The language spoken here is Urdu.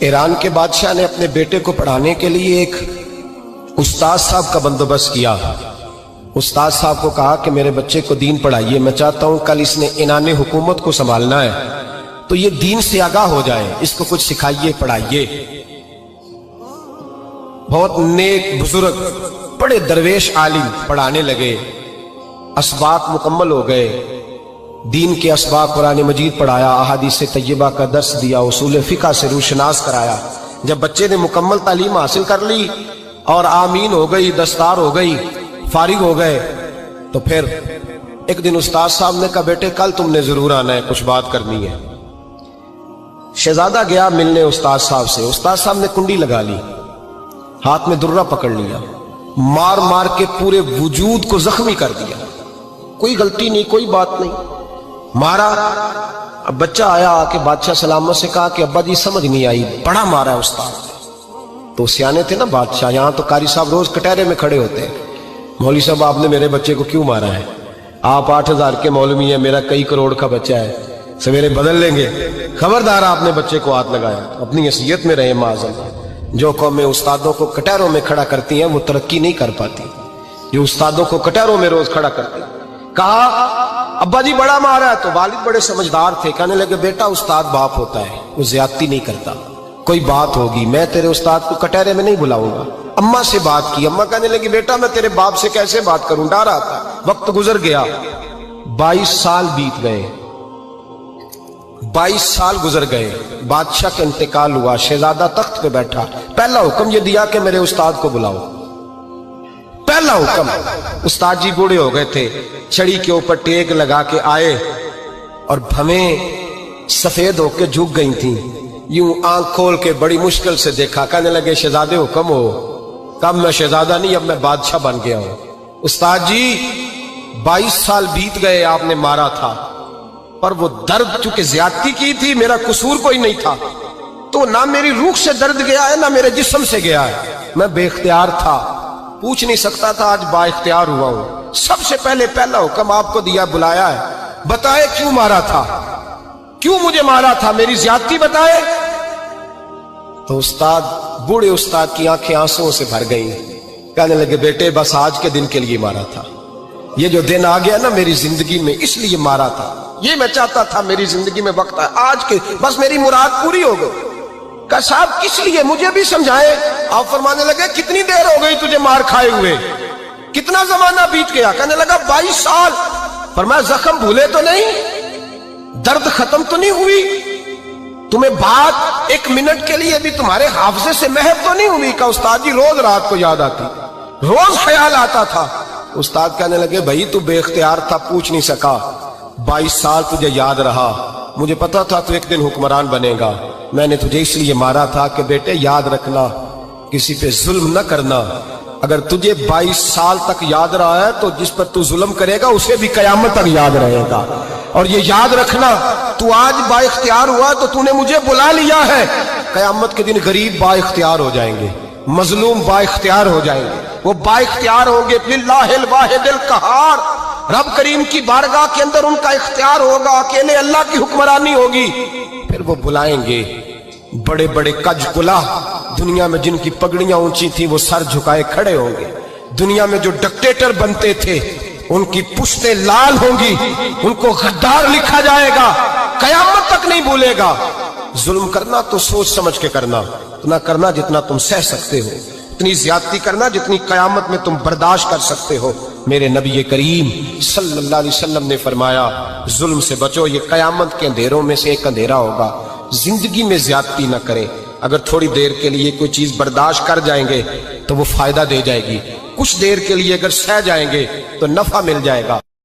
ایران کے بادشاہ نے اپنے بیٹے کو پڑھانے کے لیے ایک استاد صاحب کا بندوبست کیا۔ استاد صاحب کو کہا کہ میرے بچے کو دین پڑھائیے، میں چاہتا ہوں کل اس نے عنان حکومت کو سنبھالنا ہے تو یہ دین سے آگاہ ہو جائے، اس کو کچھ سکھائیے، پڑھائیے۔ بہت نیک بزرگ بڑے درویش عالم پڑھانے لگے، اسباق مکمل ہو گئے، دین کے اسباق قرآن مجید پڑھایا، احادیث طیبہ کا درس دیا، اصول فقہ سے روشناس کرایا۔ جب بچے نے مکمل تعلیم حاصل کر لی اور آمین ہو گئی، دستار ہو گئی، فارغ ہو گئے، تو پھر ایک دن استاد صاحب نے کہا بیٹے کل تم نے ضرور آنا ہے، کچھ بات کرنی ہے۔ شہزادہ گیا ملنے استاد صاحب سے، استاد صاحب نے کنڈی لگا لی، ہاتھ میں درہ پکڑ لیا، مار مار کے پورے وجود کو زخمی کر دیا، کوئی غلطی نہیں، کوئی بات نہیں، مارا۔ اب بچہ آیا آ کے بادشاہ سلامت سے کہا کہ ابا جی سمجھ نہیں آئی، بڑا مارا ہے استاد۔ تو سیانے تھے نا بادشاہ، یہاں تو قاری صاحب روز کٹہرے میں کھڑے ہوتے ہیں، مولوی صاحب آپ نے میرے بچے کو کیوں مارا ہے؟ آپ 8,000 کے مولوی ہیں، میرا کئی کروڑ کا بچہ ہے، سویرے بدل لیں گے، خبردار آپ نے بچے کو ہاتھ لگایا، اپنی حیثیت میں رہے معاذ۔ جو قومیں استادوں کو کٹہروں میں کھڑا کرتی ہیں وہ ترقی نہیں کر پاتی، جو استادوں کو کٹہروں میں روز کھڑا کرتے ہیں۔ کہا ابا جی بڑا مارا ہے، تو والد بڑے سمجھدار تھے، کہنے لگے بیٹا استاد باپ ہوتا ہے، وہ زیادتی نہیں کرتا، کوئی بات ہوگی، میں تیرے استاد کو کٹہرے میں نہیں بلاؤں گا۔ اماں سے بات کی، اماں کہنے لگی بیٹا میں تیرے باپ سے کیسے بات کروں، ڈر آتا۔ وقت گزر گیا، 22 سال بیت گئے، 22 سال گزر گئے، بادشاہ کا انتقال ہوا، شہزادہ تخت پہ بیٹھا، پہلا حکم یہ دیا کہ میرے استاد کو بلاؤ، پہلا حکم۔ استاد جی بوڑھے ہو گئے تھے، چھڑی کے اوپر ٹیک لگا کے آئے اور بھویں سفید ہو کے جھک گئی تھیں، یوں آنکھ کھول کے بڑی مشکل سے دیکھا، کہنے لگے شہزادے حکم ہو۔ کب میں شہزادہ نہیں، اب میں بادشاہ بن گیا ہوں۔ استاد جی 22 سال بیت گئے، آپ نے مارا تھا، پر وہ درد چونکہ زیادتی کی تھی، میرا قصور کوئی نہیں تھا، تو نہ میری روح سے درد گیا ہے نہ میرے جسم سے گیا ہے، میں بے اختیار تھا، پوچھ نہیں سکتا تھا، آج با اختیار ہوا ہوں۔ سب سے پہلے پہلا حکم آپ کو دیا، بلایا ہے، بتائے کیوں مارا تھا، کیوں مجھے مارا تھا، میری زیادتی بتائے۔ تو استاد، بوڑھے استاد کی آنکھیں آنسوؤں سے بھر گئیں، کہنے لگے بیٹے بس آج کے دن کے لیے مارا تھا، یہ جو دن آ گیا نا میری زندگی میں اس لیے مارا تھا، یہ میں چاہتا تھا میری زندگی میں وقت ہے، آج کے بس میری مراد پوری ہو گئی۔ کہا صاحب کس لیے، مجھے بھی سمجھائے۔ آپ فرمانے لگے کتنی دیر ہو گئی تجھے مار کھائے ہوئے، کتنا زمانہ بیت گیا؟ کہنے لگا 22 سال۔ فرمایا زخم بھولے تو نہیں، درد ختم تو نہیں ہوئی، تمہیں بات ایک منٹ کے لیے بھی تمہارے حافظے سے محو تو نہیں ہوئی؟ کہا استاد جی روز رات کو یاد آتی، روز خیال آتا تھا۔ استاد کہنے لگے بھائی تو بے اختیار تھا، پوچھ نہیں سکا، 22 سال تجھے یاد رہا، مجھے پتا تھا تو ایک دن حکمران بنے گا، میں نے تجھے اس لیے مارا تھا کہ بیٹے یاد رکھنا، کسی پہ ظلم نہ کرنا، اگر تجھے 22 سال تک یاد رہا ہے تو جس پر تو ظلم کرے گا اسے بھی قیامت تک یاد رہے گا، اور یہ یاد رکھنا تو آج با اختیار ہوا تو تو نے مجھے بلا لیا ہے، قیامت کے دن غریب با اختیار ہو جائیں گے، مظلوم با اختیار ہو جائیں گے، وہ با اختیار ہوں گے، للہ الواحد القہار، رب کریم کی بارگاہ کے اندر ان کا اختیار ہوگا، اکیلے اللہ کی حکمرانی ہوگی۔ پھر وہ بلائیں گے بڑے بڑے کج کلا، دنیا میں جن کی پگڑیاں اونچی تھیں وہ سر جھکائے کھڑے ہوں گے، دنیا میں جو ڈکٹیٹر بنتے تھے ان کی پشتیں لال ہوں گی، ان کو غدار لکھا جائے گا، قیامت تک نہیں بھولے گا۔ ظلم کرنا تو سوچ سمجھ کے کرنا، اتنا کرنا جتنا تم سہ سکتے ہو، اتنی زیادتی کرنا جتنی قیامت میں تم برداشت کر سکتے ہو۔ میرے نبی کریم صلی اللہ علیہ وسلم نے فرمایا ظلم سے بچو، یہ قیامت کے اندھیروں میں سے ایک اندھیرا ہوگا، زندگی میں زیادتی نہ کریں، اگر تھوڑی دیر کے لیے کوئی چیز برداشت کر جائیں گے تو وہ فائدہ دے جائے گی، کچھ دیر کے لیے اگر سہ جائیں گے تو نفع مل جائے گا۔